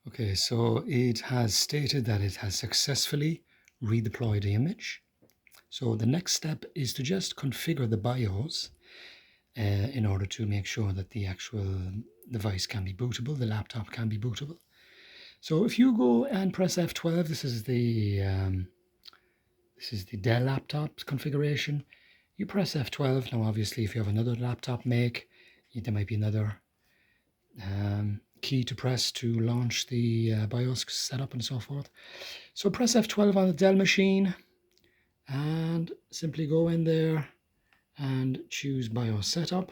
Okay, so it has stated that it has successfully redeployed the image. So the next step is to just configure the BIOS in order to make sure that the actual device can be bootable, the laptop can be bootable. So if you go and press F12, this is the Dell laptop configuration. You press F12. Now, obviously, if you have another laptop make, there might be another key to press to launch the BIOS setup and so forth. So press F12 on the Dell machine and simply go in there and choose BIOS setup.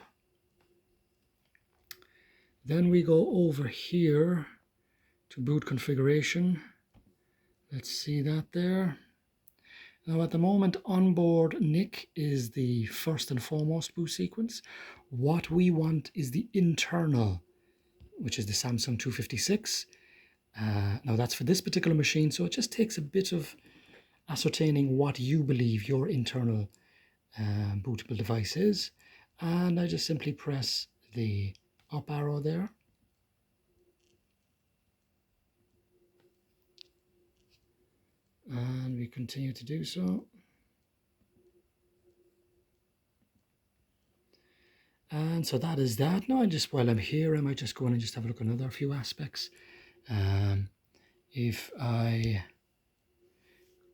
Then we go over here to boot configuration. Let's see that there. Now at the moment, onboard NIC is the first and foremost boot sequence. What we want is the internal, which is the Samsung 256. Now that's for this particular machine, so it just takes a bit of ascertaining what you believe your internal bootable device is. And I just simply press the up arrow there. And we continue to do so. And so that is that. Now, while I'm here, I might just go in and just have a look at another few aspects. If I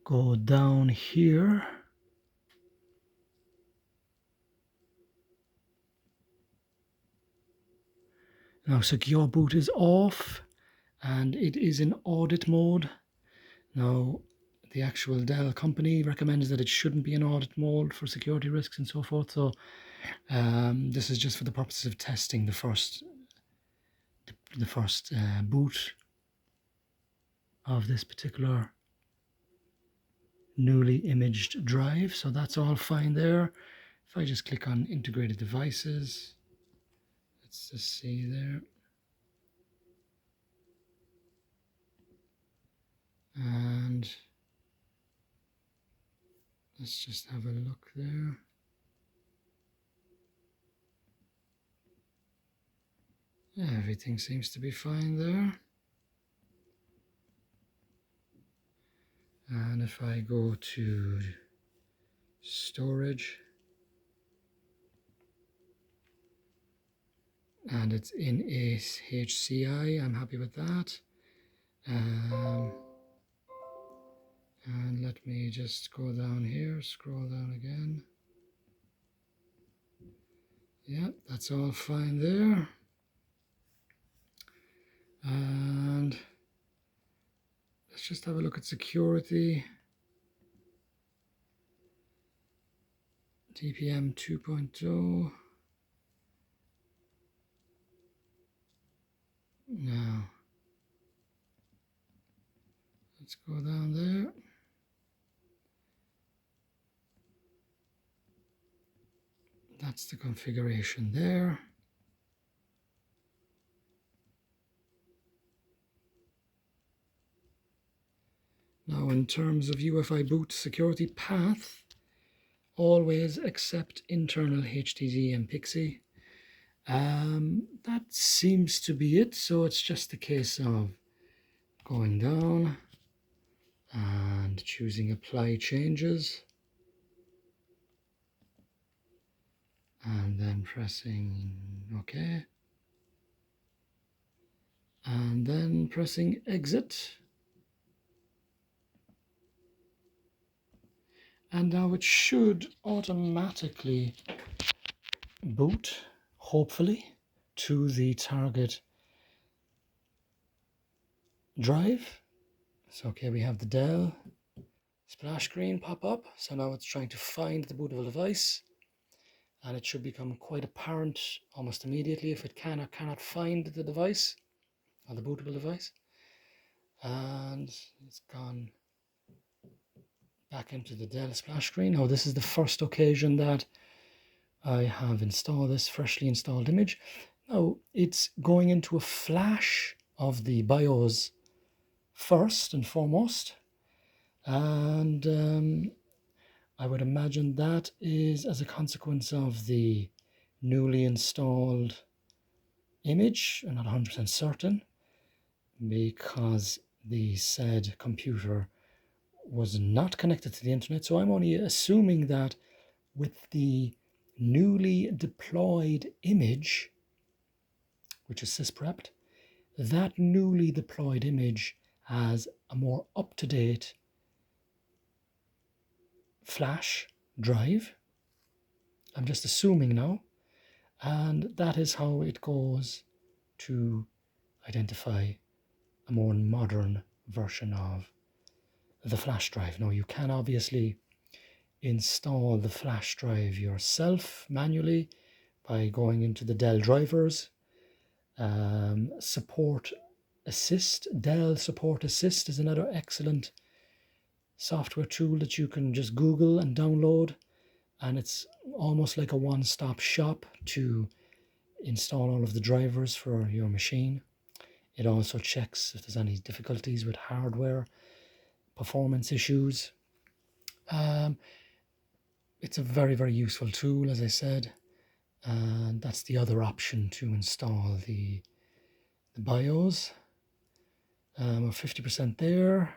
go down here, now secure boot is off and it is in audit mode. Now, the actual Dell company recommends that it shouldn't be in audit mode for security risks and so forth. So this is just for the purposes of testing the first boot of this particular newly imaged drive. So that's all fine there. If I just click on integrated devices, let's just see there. And let's just have a look there. Yeah, everything seems to be fine there. And if I go to storage, and it's in a HCI, I'm happy with that. And let me just go down here, scroll down again. Yeah, that's all fine there. And let's just have a look at security. TPM 2.0. Now, let's go down there. That's the configuration there. Now, in terms of UEFI boot security path, always accept internal HTTP and PXE. That seems to be it. So it's just a case of going down and choosing apply changes. And then pressing OK. And then pressing exit. And now it should automatically boot, hopefully, to the target drive. So, okay, we have the Dell splash screen pop up. So now it's trying to find the bootable device. And it should become quite apparent almost immediately if it can or cannot find the device, or the bootable device. And it's gone back into the Dell splash screen. Now, this is the first occasion that I have installed this freshly installed image. Now, it's going into a flash of the BIOS first and foremost. And I would imagine that is as a consequence of the newly installed image. I'm not 100% certain, because the said computer was not connected to the internet. So I'm only assuming that with the newly deployed image, which is sysprepped, that newly deployed image has a more up-to-date flash drive. I'm just assuming now. And that is how it goes to identify a more modern version of the flash drive. Now you can obviously install the flash drive yourself manually by going into the Dell drivers. Support Assist, Dell Support Assist is another excellent software tool that you can just Google and download, and it's almost like a one-stop shop to install all of the drivers for your machine. It also checks if there's any difficulties with hardware, performance issues. It's a very, very useful tool, as I said, and that's the other option to install the BIOS. 50% there.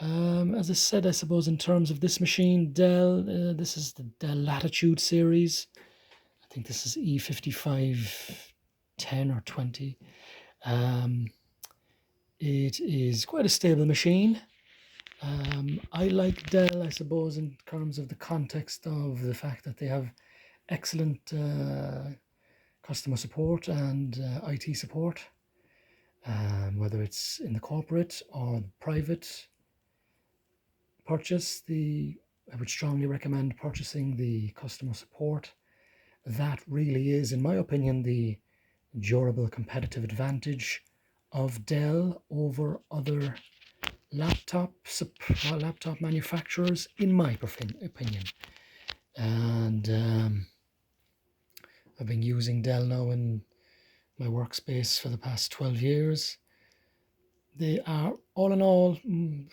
As I said, I suppose in terms of this machine, Dell, this is the Dell Latitude series. I think this is E5510 or 20. It is quite a stable machine. I like Dell, I suppose, in terms of the context of the fact that they have excellent customer support and IT support, whether it's in the corporate or private purchase. I would strongly recommend purchasing the customer support. That really is, in my opinion, the durable competitive advantage of Dell over other laptop manufacturers, in my opinion. And I've been using Dell now in my workspace for the past 12 years. They are, all in all,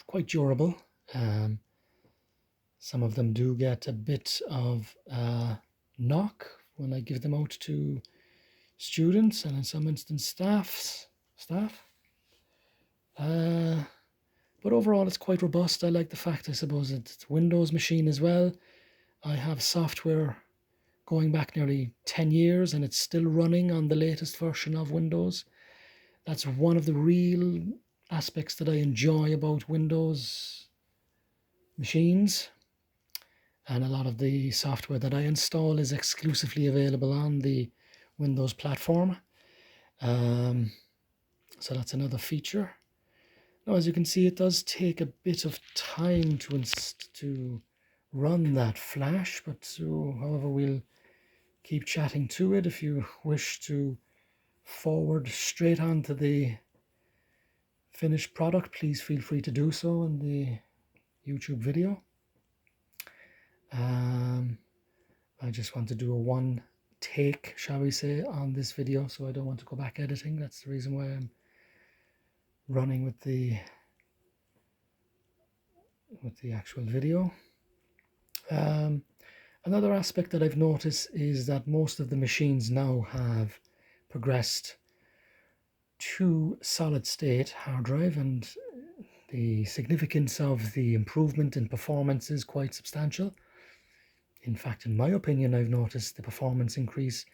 quite durable. Some of them do get a bit of knock when I give them out to students and in some instances staff. But overall it's quite robust. I like the fact, I suppose, it's a Windows machine as well. I have software going back nearly 10 years and it's still running on the latest version of Windows. That's one of the real aspects that I enjoy about Windows machines. And a lot of the software that I install is exclusively available on the Windows platform. So that's another feature. Now, as you can see, it does take a bit of time to run that flash, but however, we'll keep chatting to it. If you wish to forward straight on to the finished product, please feel free to do so in the YouTube video. I just want to do a one take, shall we say, on this video, so I don't want to go back editing. That's the reason why I'm running with the actual video. Another aspect that I've noticed is that most of the machines now have progressed to solid state hard drive, and the significance of the improvement in performance is quite substantial. In fact, in my opinion, I've noticed the performance increase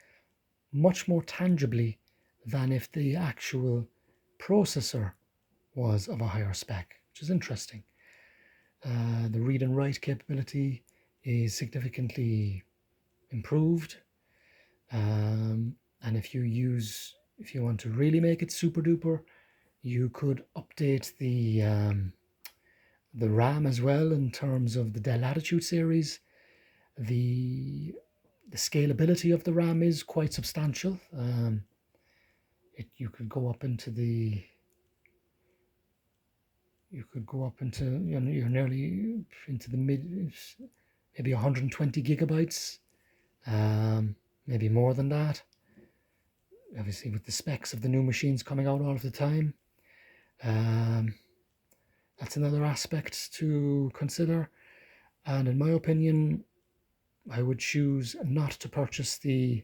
much more tangibly than if the actual processor was of a higher spec, which is interesting. The read and write capability is significantly improved, and if you want to really make it super duper, you could update the RAM as well. In terms of the Dell Latitude series, the scalability of the RAM is quite substantial. You could go up into you're nearly into the maybe 120 gigabytes, maybe more than that. Obviously, with the specs of the new machines coming out all of the time, that's another aspect to consider. And in my opinion, I would choose not to purchase the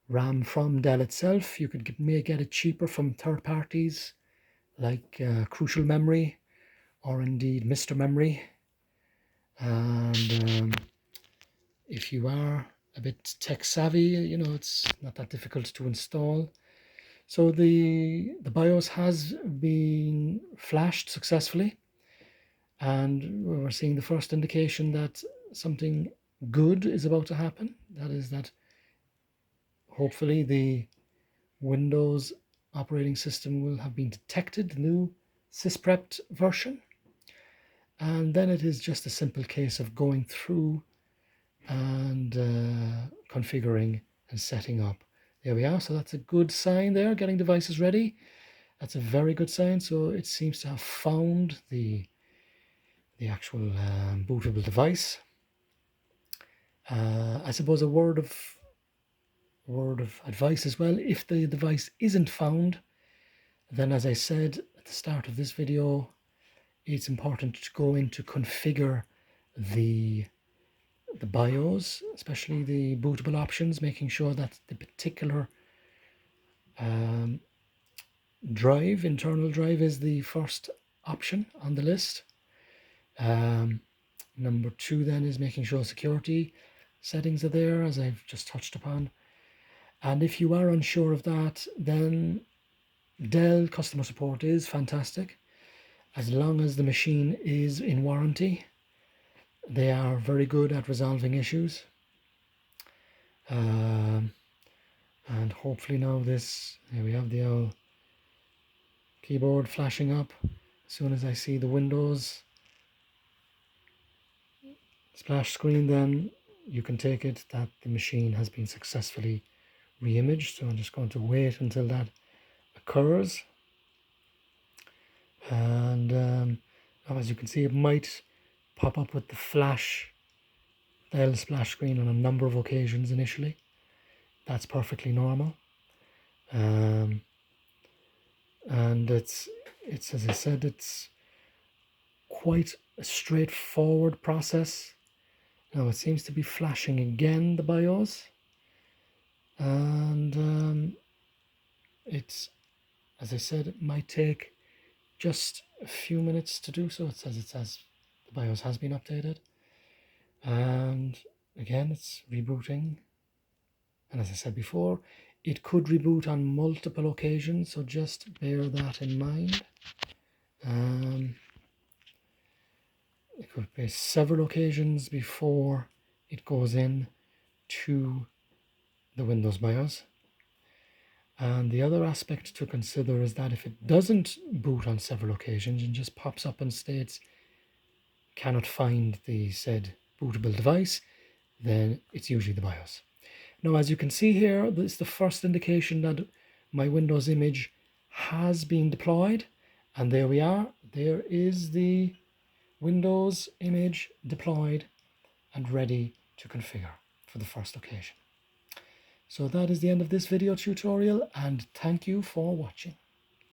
RAM from Dell itself. You may get it cheaper from third parties like Crucial Memory or indeed Mr. Memory. And if you are a bit tech savvy, you know, it's not that difficult to install. So the BIOS has been flashed successfully, and we're seeing the first indication that something good is about to happen. That is that hopefully the Windows operating system will have been detected, the new sysprepped version. And then it is just a simple case of going through and configuring and setting up. There we are. So that's a good sign there, getting devices ready. That's a very good sign. So it seems to have found the actual bootable device. I suppose a word of advice as well. If the device isn't found, then as I said at the start of this video, it's important to go in to configure the BIOS, especially the bootable options, making sure that the particular internal drive is the first option on the list. Number 2 then is making sure security settings are there, as I've just touched upon. And if you are unsure of that, then Dell customer support is fantastic. As long as the machine is in warranty, they are very good at resolving issues. And hopefully now here we have the old keyboard flashing up. As soon as I see the Windows splash screen, then you can take it that the machine has been successfully reimaged. So I'm just going to wait until that occurs. And now as you can see, it might pop up with the Dell splash screen on a number of occasions initially. That's perfectly normal. And it's as I said, it's quite a straightforward process. Now it seems to be flashing again, the BIOS, and it's, as I said, it might take just a few minutes to do so. It says the BIOS has been updated, and again it's rebooting. And as I said before, it could reboot on multiple occasions, so just bear that in mind. It could be several occasions before it goes in to the Windows BIOS. And the other aspect to consider is that if it doesn't boot on several occasions and just pops up and states cannot find the said bootable device, then it's usually the BIOS. Now, as you can see here, this is the first indication that my Windows image has been deployed. And there we are. There is the Windows image deployed and ready to configure for the first occasion. So that is the end of this video tutorial, and thank you for watching.